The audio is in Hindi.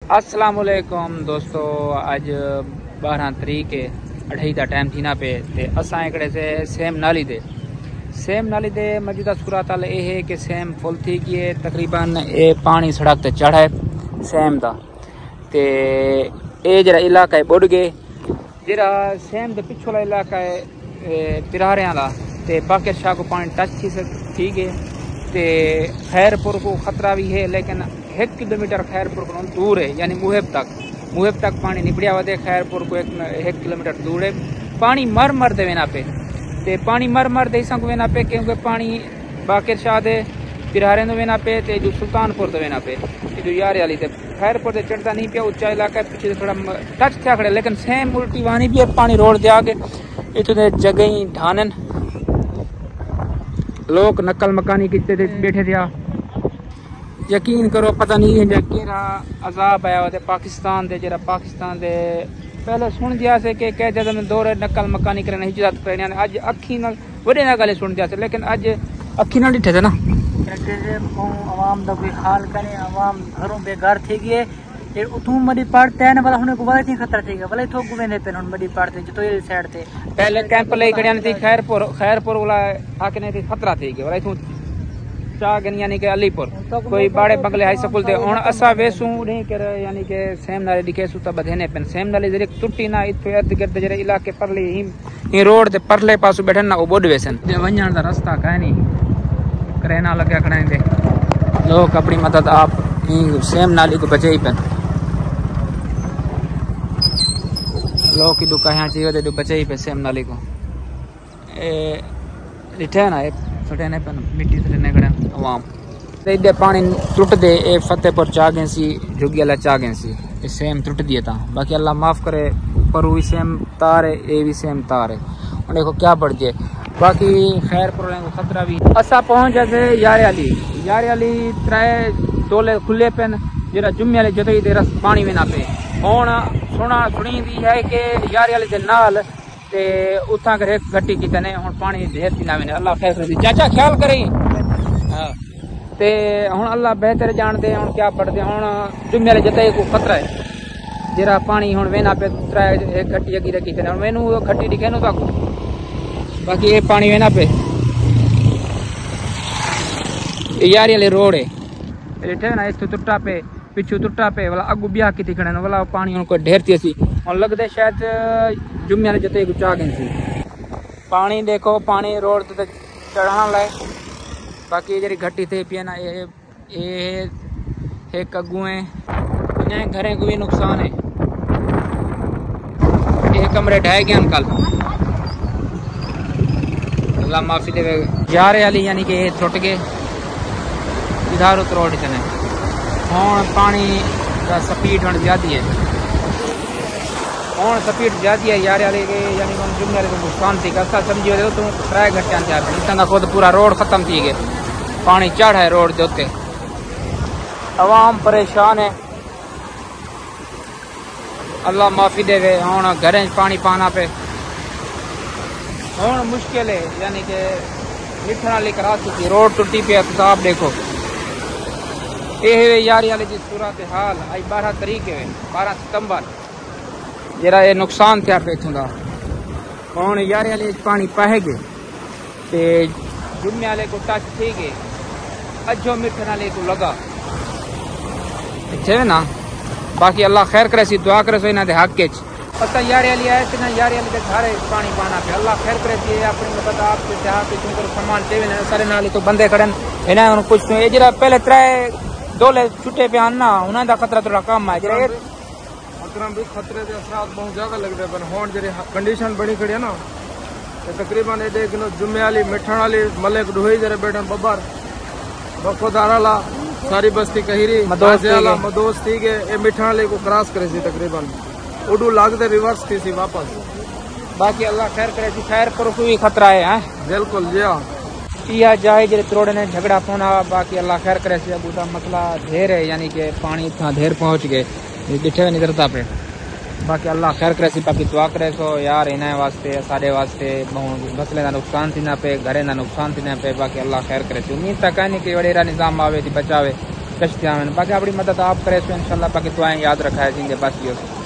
अस्सलाम वालेकुम दोस्तों, अज 12 तरीक है, 2:30 का टाइम थी ना पे ते असा एकड़े से सेम नाली दे मौजूदा सूरत हाल ये है कि सेम फुल थी गई है। तकरीबन ये पानी सड़क ते चढ़ा है सेम दा ते ये जरा इलाका है बुड़ गए। जरा सेम दे पिछला इलाका है पिरारे वाला ते बाकी शाह को पानी टच थी गए ते खैरपुर को खतरा भी है, लेकिन 1 किलोमीटर खैरपुर को दूर है, यानी मुहिब तक पानी निबड़िया वे। खैरपुर को 1 किलोमीटर दूर है। पानी मर दे वेना पे ते पानी मर दे को वेना पे, क्योंकि पानी बाकिर शाह दे पिरारे तो वेना पे ते जो सुल्तानपुर तो वेना पे जो यार वाली खैरपुर से चढ़ता नहीं पिया। उच्चा इलाका पीछे थोड़ा टच था खड़े, लेकिन सेम उल्टी वानी भी है। पानी रोड दे आके इतने जगह ही ढानन लोग नकल मकानी किते बैठे थे। यकीन करो पता नहीं है केरा अजाब आया हुआ पाकिस्तान दे। जरा पाकिस्तान दे पहले सुन दिया से कि कहते थे दौर नकल मकानी करने हिजरत करने, अज अखी न वडे ना गले सुन दिया से, लेकिन अज अखी ना डिठे थे ना। आवाम का कोई हाल करे, आवाम घरों बेघर थी गए। उतू मडी पड़ते हैं ना वाला हुने को वाला थी खतरा थी गया वाला तो गुवेने पे हुन मडी पड़ते जो तो ये साइड थे पहले कैंप ले खड़िया थी खैरपुर वाला आके थी खतरा थी गया वाला इथू चाह गन यानी कि अलीपुर कोई बाड़े बंगले हाई स्कूल थे। हुन असा वेसू नहीं कर यानी कि सेम नाले दिखे सु त बधेने पेन सेम नाले जरे टुटी ना इथे इर्द गिर्द जरे इलाके परले ही रोड ते परले पासु बैठन ना ओ बोड वेसन ते वणन दा रास्ता काई नहीं करेना लगे खड़े दे। लोग अपनी मदद आप सेम नाली को बचे ही पेन लोग की दुका यहाँ चाहिए तो बचे ही पे सेम नाली को रिठे ना छोटे ने पेन मिट्टी से खड़े आवाम इधे पानी टुट दे। ए फतेहपुर चा गए सी जुगी अल्लाह चा गए सी सेम टुट दिए था। बाकी अल्लाह माफ़ करे, पर भी सेम तार है, ये भी सेम तार है। और देखो क्या बढ़ जाए। बाकी खैरपुर को खतरा भी असा पहुँच जाते यार अली त्राए डोले खुले पेन जरा जुम्मे वाले जदों दे रस पानी में ना पे हुण सुनी दी है कि यार वाले नाल ते उथा कर एक गट्टी की तने हुण पानी ढेर थी ना में अल्लाह खैर करे। चाचा ख्याल करे ते हुण अल्लाह बेहतर जान दे। हुण क्या पढ़दे हुण जुम्मे वाले जदों को खतरा है जरा पानी हुण वेना पे त्राए एक गट्टी अगी रखी तने हुण मैनू गट्टी दिखे नु ताको। बाकी ये पानी वेना पे यार वाले रोड है थे ना इस टुटा पे पिछू टुटा पे वाला अगू ब्याह की खड़े वाला पानी उनको ढेर थी सी और लगते शायद जुम्मे वाले जते कुछ आ गई सी। पानी देखो पानी रोड ते चढ़ाना लाए। बाकी जरी घटी थे पिया ना ये एक अगुए घरें को भी नुकसान है। ये कमरे ढह गए कल अल्लाह माफी दे। यारे वाली यानी कि ये टुट गए इधर उतर रोड चने हुण पानी का स्पीड हुण ज्यादा है। हुण स्पीड ज्यादा है यार वाले के यानी जुम्मे वाले को नुकसान थी असा समझी हो तुम 3 घंटे तक खुद पूरा रोड खत्म थी गए। पानी चढ़ है रोड के उत्ते, आवाम परेशान है। अल्लाह माफी देवे। हुण घरें पानी पाना पे हुण मुश्किल है, यानी कि लिखण वाली करा चुकी रोड टुटी पे। तो आप देखो ये यार वाले की सूरत हाल आज 12 तरीक है 12 सितंबर जरा ये नुकसान थे पे इतों का। हुण यार वाले पानी पाए गए ते जुम्मे वाले को टच थी गए अजो मिठन वाले को लगा इतने ना। बाकी अल्लाह खैर करे सी दुआ करे सो इन्हों के हक पता यार वाली आए थे ना यार वाले के सारे पानी पाना पे अल्लाह खैर करे सी अपनी मदद आप सामान चाहिए सारे नाल तो बंदे खड़े इन्हें कुछ ये जरा पहले 3 डोले छुट्टे पे आना उन्होंने का खतरा थोड़ा कम है। जरा भी खतरे के असरात बहुत ज्यादा लगते हैं, हुण जी कंडीशन बनी खड़ी है ना तो तकरीबन एडे किलो जुम्मे वाली मिठन वाली मलिक डोही जरे बैठन बब्बर बखोदार वाला सारी बस्ती कहीरी मदोस थी गए। ये मिठन वाले को क्रॉस करे सी तकरीबन उडू लागते रिवर्स थी सी वापस। बाकी अल्लाह खैर करे सी खैरपुर को भी खतरा है बिल्कुल जी हाँ या जाए जरे त्रोड़े ने झगड़ा पौना। बाकी अल्लाह खैर करे से अब मसला ढेर है, यानी कि पानी इतना ढेर पहुँच गए दिखे हुए निकलता पे। बाकी अल्लाह खैर करे सी। बाकी दुआ करे सो यार इन्हें वास्ते साढ़े वास्ते मसले का नुकसान थी ना पे घरें का नुकसान थी ना पे। बाकी अल्लाह खैर करे सी। उम्मीद तक है नहीं कि वडेरा निज़ाम आवे थी बचावे कश्तियां में। बाकी अपनी मदद आप करे सो इंशाल्लाह, बाकी दुआएं याद रखा है जिंदे बस यो।